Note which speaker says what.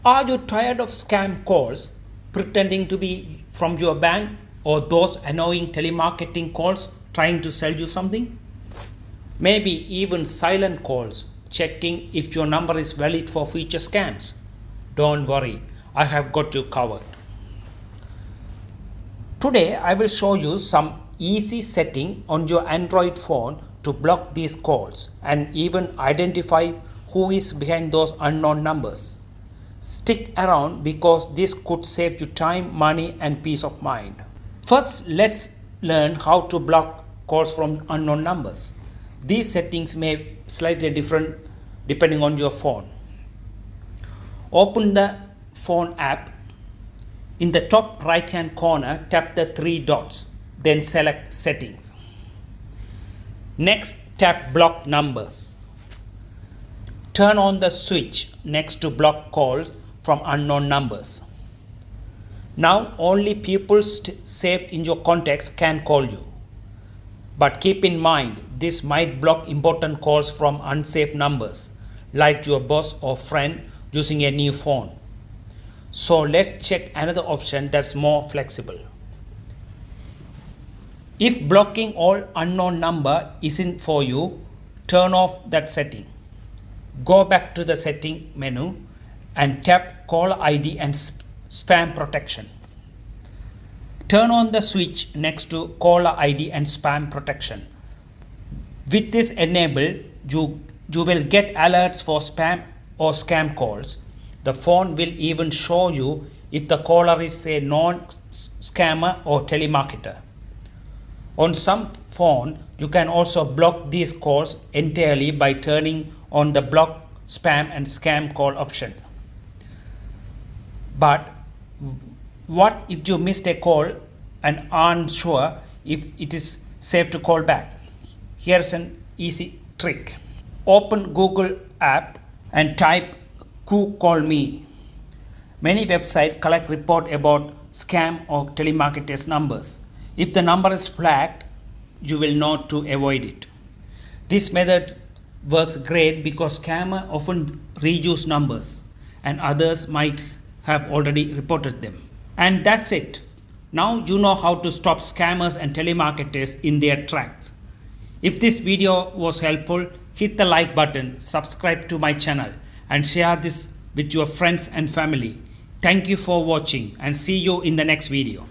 Speaker 1: Are you tired of scam calls pretending to be from your bank or those annoying telemarketing calls trying to sell you something? Maybe even silent calls checking if your number is valid for future scams. Don't worry, I have got you covered. Today I will show you some easy setting on your Android phone to block these calls and even identify who is behind those unknown numbers. Stick around because this could save you time, money and peace of mind. First, let's learn how to block calls from unknown numbers. These settings may be slightly different depending on your phone. Open the phone app. In the top right hand corner, tap the three dots, then select settings. Next, tap block numbers. Turn on the switch next to block calls from unknown numbers. Now only people saved in your contacts can call you. But keep in mind, this might block important calls from unsafe numbers like your boss or friend using a new phone. So let's check another option that's more flexible. If blocking all unknown number isn't for you, turn off that setting. Go back to the setting menu and tap caller ID and spam protection. Turn on the switch next to caller ID and spam protection. With this enabled, you will get alerts for spam or scam calls. The phone will even show you if the caller is a non-scammer or telemarketer. On some phone, you can also block these calls entirely by turning on the block spam and scam call option. But what if you missed a call and aren't sure if it is safe to call back? Here's an easy trick. Open Google app and type "Who call me." Many websites collect report about scam or telemarketers numbers. If the number is flagged, you will know to avoid it. This method works great because scammers often reuse numbers and others might have already reported them. And that's it. Now you know how to stop scammers and telemarketers in their tracks. If this video was helpful, hit the like button, subscribe to my channel and share this with your friends and family. Thank you for watching and see you in the next video.